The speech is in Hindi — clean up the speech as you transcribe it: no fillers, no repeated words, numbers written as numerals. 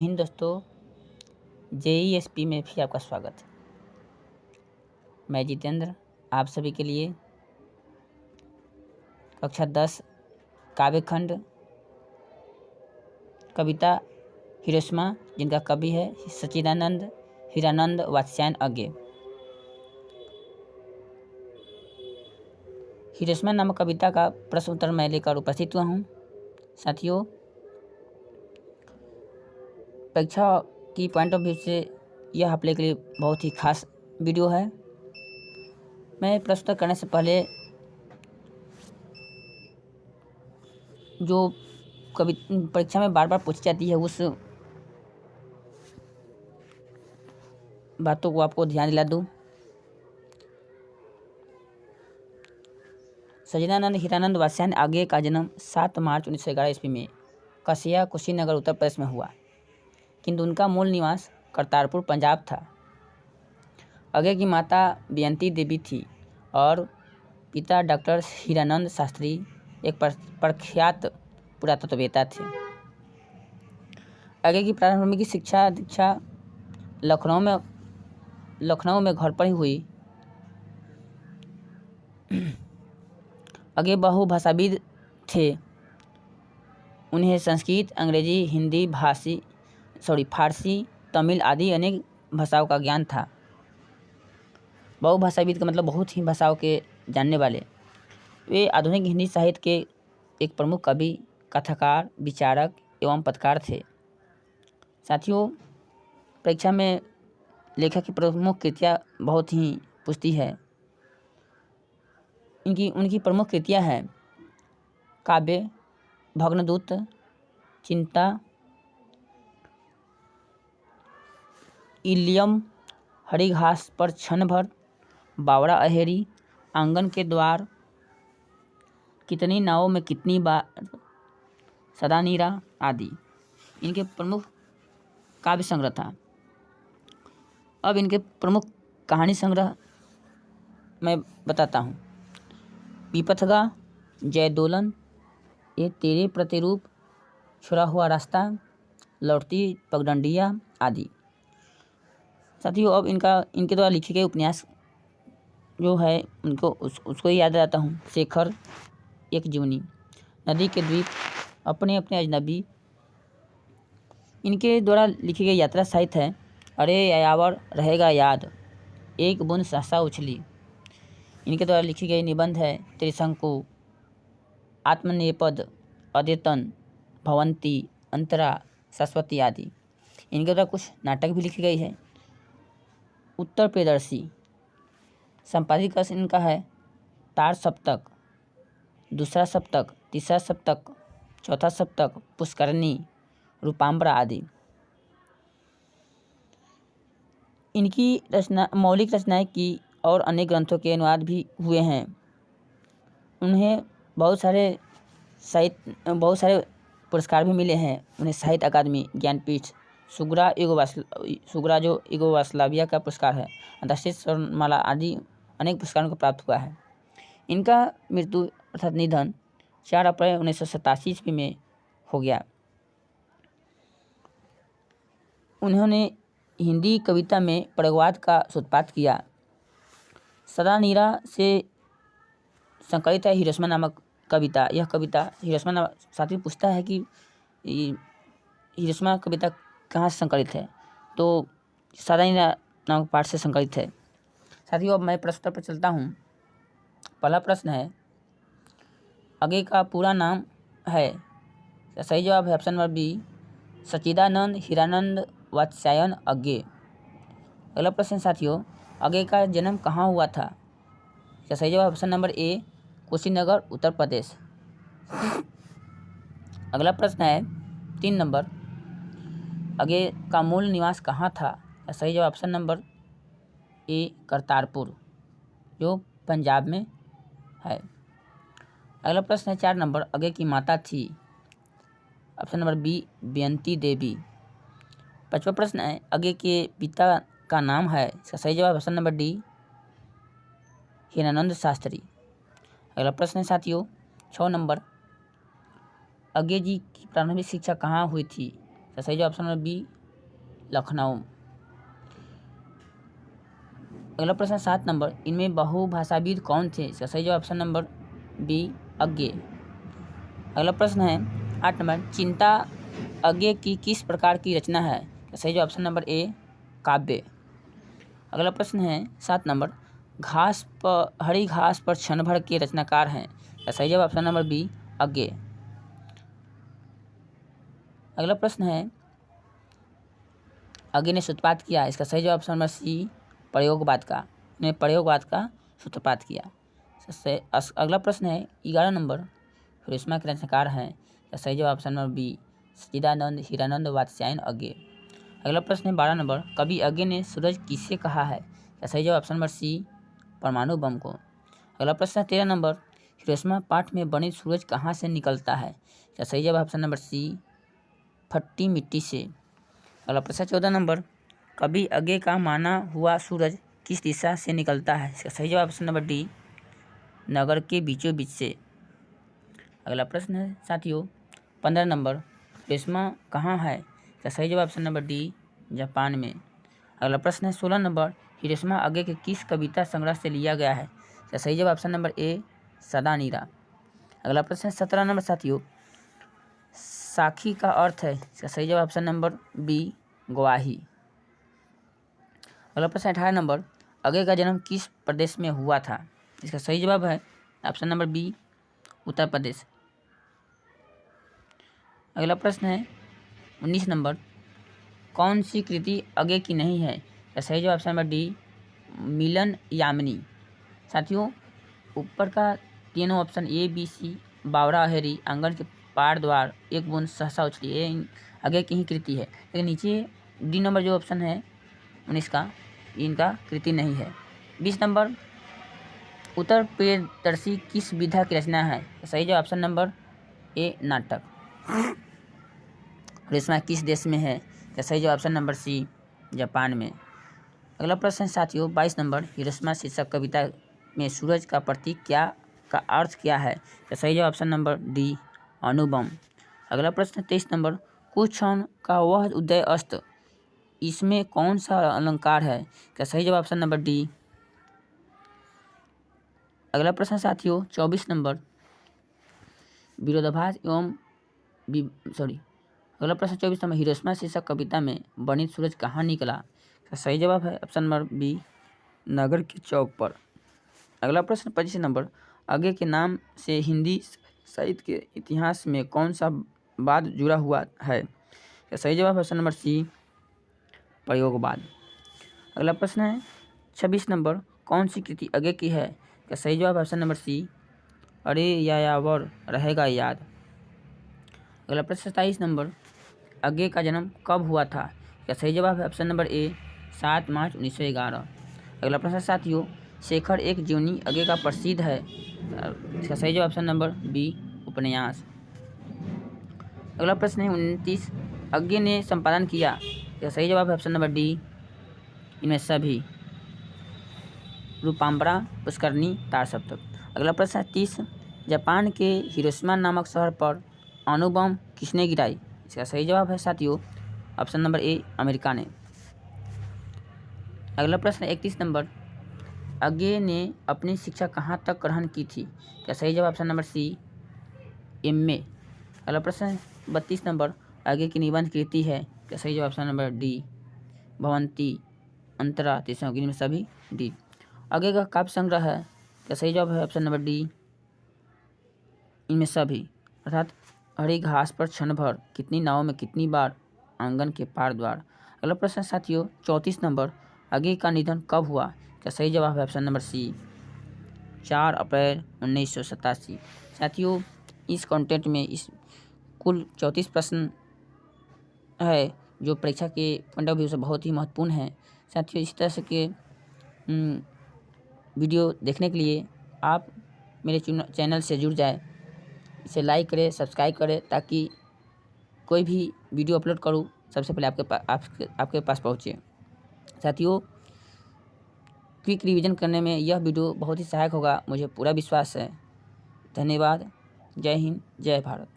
हिंद दोस्तों, जेईएसपी में भी आपका स्वागत। मैं जितेंद्र आप सभी के लिए कक्षा 10 काव्य खंड कविता हिरोशिमा, जिनका कवि है सच्चिदानंद हीरानंद वात्स्यायन अज्ञे। हिरोशिमा नामक कविता का प्रश्न उत्तर मैं लेकर उपस्थित हुआ हूँ। साथियों, परीक्षा की पॉइंट ऑफ व्यू से यह आप लोगों के लिए बहुत ही खास वीडियो है। मैं प्रश्न करने से पहले जो कभी परीक्षा में बार बार पूछी जाती है उस बातों को आपको ध्यान दिला दूँ। सच्चिदानंद हीरानंद वात्स्यायन अज्ञे का जन्म 7 मार्च 1911 ईस्वी में कसिया कुशीनगर उत्तर प्रदेश में हुआ, किंतु उनका मूल निवास करतारपुर पंजाब था। अज्ञे की माता बेयंती देवी थी और पिता डॉक्टर हीरानंद शास्त्री एक प्रख्यात पुरातत्ववेत्ता थे। अज्ञे की प्रारंभिक शिक्षा दीक्षा लखनऊ में घर पर ही हुई। अज्ञे बहुभाषाविद थे। उन्हें संस्कृत, अंग्रेजी, हिंदी, फारसी, तमिल आदि अनेक भाषाओं का ज्ञान था। बहुभाषाविद का मतलब बहुत ही भाषाओं के जानने वाले। वे आधुनिक हिंदी साहित्य के एक प्रमुख कवि, कथाकार, विचारक एवं पत्रकार थे। साथियों, परीक्षा में लेखक की प्रमुख कृतियाँ बहुत ही पूछती है। उनकी प्रमुख कृतियाँ हैं काव्य, भग्नदूत, चिंता, इलियम, हरी घास पर क्षण भर, बावड़ा अहेरी, आंगन के द्वार, कितनी नावों में कितनी बार, सदा नीरा आदि इनके प्रमुख काव्य संग्रह था। अब इनके प्रमुख कहानी संग्रह मैं बताता हूँ। विपथगा, जयदोलन, ये तेरे प्रतिरूप, छुरा हुआ रास्ता, लौटती पगडंडिया आदि। साथियों, अब इनके द्वारा लिखे गए उपन्यास जो है उनको उसको ही याद दिलाता हूँ। शेखर, एक जीवनी, नदी के द्वीप, अपने अपने अजनबी। इनके द्वारा लिखी गई यात्रा साहित्य है अरे यायावर रहेगा याद, एक बूंद सहसा उछली। इनके द्वारा लिखी गई निबंध है त्रिशंकु, आत्मनेपद, अद्यतन, भवंती, अंतरा, सरस्वती आदि। इनके द्वारा कुछ नाटक भी लिखी गई है। उत्तर प्रियदर्शी, संपादित रस इनका है तार सप्तक, दूसरा सप्तक, तीसरा सप्तक, चौथा सप्तक, पुष्करणी, रूपाम्बरा आदि। इनकी मौलिक रचनाएं की और अनेक ग्रंथों के अनुवाद भी हुए हैं। उन्हें बहुत सारे पुरस्कार भी मिले हैं। उन्हें साहित्य अकादमी, ज्ञानपीठ, सुगरा जो युगोस्लाविया का पुरस्कार है, अंतर्राष्ट्रीय स्वर्णमाला आदि अनेक पुरस्कारों को प्राप्त हुआ है। इनका मृत्यु अर्थात निधन 4 अप्रैल 1987 ईस्वी में हो गया। उन्होंने हिंदी कविता में प्रयोगवाद का सूत्रपात किया। सदा नीरा से संकलित है हिरोशिमा नामक कविता। यह कविता हिरोशिमा साथी पूछता है कि हिरोशिमा कविता कहाँ से संकलित है, तो सदा नीरा नामक पाठ से संकलित है। साथियों, अब मैं प्रश्न पर चलता हूँ। पहला प्रश्न है, अज्ञे का पूरा नाम है? सही जवाब है ऑप्शन नंबर बी, सच्चिदानंद हीरानंद वात्स्यायन अज्ञे। अगला प्रश्न साथियों, अज्ञे का जन्म कहाँ हुआ था? सही जवाब option number A, Kushinagar Uttar Pradesh. अगला प्रश्न है 3 नंबर, अज्ञे का मूल निवास कहाँ था? सही जवाब ऑप्शन नंबर ए, करतारपुर, जो पंजाब में है। अगला प्रश्न है 4 नंबर, अज्ञे की माता थी? ऑप्शन नंबर बी, बेयंती देवी। 5वां प्रश्न है, अज्ञे के पिता का नाम है? सही जवाब option number D, Hiranand Shastri. अगला प्रश्न है साथियों 6 नंबर, अज्ञे जी की प्रारंभिक शिक्षा कहाँ हुई थी? तो सही जवाब ऑप्शन नंबर बी लखनऊ। अगला प्रश्न 7 नंबर, इनमें बहुभाषाविद कौन थे? इसका सही जवाब ऑप्शन नंबर बी अज्ञे। अगला प्रश्न है 8 नंबर, चिंता अज्ञे की किस प्रकार की रचना है? सही जवाब ऑप्शन नंबर ए काव्य। अगला प्रश्न है 7 नंबर, हरी घास पर क्षण भर के रचनाकार हैं? सही जवाब ऑप्शन नंबर बी अज्ञे। अगला प्रश्न है अज्ञे ने सूत्रपात किया? इसका सही जवाब ऑप्शन नंबर सी प्रयोगवाद का, ने प्रयोगवाद का सूत्रपात किया। अगला प्रश्न है 11 नंबर, हिरोशिमा के रचनाकार हैं? सही जवाब ऑप्शन नंबर बी सच्चिदानंद हीरानंद वात्स्यायन अज्ञे। अगला प्रश्न है 12 नंबर, कवि अज्ञे ने सूरज किसे कहा है? सही जवाब ऑप्शन नंबर सी परमाणु बम को। अगला प्रश्न है 13 नंबर, हिरोशिमा पाठ में बने सूरज कहाँ से निकलता है? सही जवाब ऑप्शन नंबर सी फट्टी मिट्टी से। अगला प्रश्न 14 नंबर, कवि अज्ञे का माना हुआ सूरज किस दिशा से निकलता है? सही जवाब ऑप्शन नंबर डी नगर के बीचों बीच से। अगला प्रश्न है साथियों 15 नंबर, हिरोशिमा कहाँ है? सही जवाब ऑप्शन नंबर डी जापान में। अगला प्रश्न है 16 नंबर, हिरोशिमा अज्ञे के किस कविता संग्रह से लिया गया है? सही जवाब ऑप्शन नंबर ए सदा नीरा। अगला प्रश्न है 17 नंबर साथियों, साखी का अर्थ है? सही जवाब ऑप्शन नंबर बी गवाही। अगला प्रश्न 18 नंबर, अज्ञे का जन्म किस प्रदेश में हुआ था? इसका सही जवाब है option number B Uttar Pradesh. अगला प्रश्न है 19 नंबर, कौन सी कृति अज्ञे की नहीं है? सही जवाब ऑप्शन नंबर डी मिलन यामिनी। साथियों ऊपर का तीनों ऑप्शन ए बी सी बावरा अहेरी आंगन के पार द्वार एक बूंद सहसा उछली ये अज्ञे की ही कृति है, लेकिन नीचे डी नंबर जो ऑप्शन है 19 का इनका कृति नहीं है। 20 नंबर, उत्तर प्रियदर्शी किस विधा की रचना है? सही जवाब ऑप्शन नंबर ए नाटक। हिरोशिमा किस देश में है? सही जवाब ऑप्शन नंबर सी जापान में। अगला प्रश्न है साथियों 22 नंबर, हिरोशिमा शीर्षक कविता में सूरज का प्रतीक क्या का अर्थ क्या है? सही जवाब ऑप्शन नंबर डी अणुबम। अगला प्रश्न 23 नंबर, कुछ क्षण का वह उदय अस्त इसमें कौन सा अलंकार है? सही जवाब ऑप्शन नंबर डी। अगला प्रश्न साथियों 24 नंबर, विरोधाभास एवं अगला प्रश्न 24 नंबर, हिरोशिमा शीर्षक कविता में वर्णित सूरज कहाँ निकला? सही जवाब है ऑप्शन नंबर बी नगर के चौक पर। अगला प्रश्न 25 नंबर, अज्ञे के नाम से हिंदी साहित्य के इतिहास में कौन सा वाद जुड़ा हुआ है? सही जवाब ऑप्शन नंबर सी प्रयोगवाद। अगला प्रश्न है 26 नंबर, कौन सी कृति अज्ञे की है? सही जवाब ऑप्शन नंबर सी अरे यायावर रहेगा याद। अगला प्रश्न 27 नंबर, अज्ञे का जन्म कब हुआ था? सही जवाब है ऑप्शन नंबर ए 7 मार्च 1911। अगला प्रश्न साथियों, शेखर एक जीवनी अज्ञे का प्रसिद्ध है? इसका सही जवाब ऑप्शन नंबर बी उपन्यास। अगला प्रश्न है 29, अज्ञे ने संपादन किया? सही जवाब है ऑप्शन नंबर डी इनमें सभी रूपाम्बरा पुष्करणी तार सप्तक। अगला प्रश्न है 30, जापान के हिरोशिमा नामक शहर पर अणुबम किसने गिराई? इसका सही जवाब है साथियों ऑप्शन नंबर ए अमेरिका ने। अगला प्रश्न 31 नंबर, अज्ञे ने अपनी शिक्षा कहाँ तक ग्रहण की थी? क्या सही जवाब ऑप्शन नंबर सी एमए। अगला प्रश्न 32 नंबर, अज्ञे की निबंध कृति है? क्या सही जवाब ऑप्शन नंबर डी भवंती अंतरा तीसरी में सभी डी। अज्ञे का काव्य संग्रह है? क्या सही जवाब है ऑप्शन नंबर डी इनमें सभी, अर्थात हरी घास पर क्षण भर, कितनी नावों में कितनी बार, आंगन के पार द्वार। अगला प्रश्न साथियों 34 नंबर, अज्ञे का निधन कब हुआ? क्या सही जवाब है ऑप्शन नंबर सी 4 अप्रैल 1987। साथियों इस कंटेंट में इस कुल 34 प्रश्न है जो परीक्षा के पॉइंट ऑफ व्यू से बहुत ही महत्वपूर्ण है। साथियों इस तरह से के वीडियो देखने के लिए आप मेरे चैनल से जुड़ जाए, इसे लाइक करें सब्सक्राइब करें ताकि कोई भी वीडियो अपलोड करूं सबसे पहले आपके पास पहुंचे। साथियों क्विक रिवीजन करने में यह वीडियो बहुत ही सहायक होगा, मुझे पूरा विश्वास है। धन्यवाद। जय हिंद जय भारत।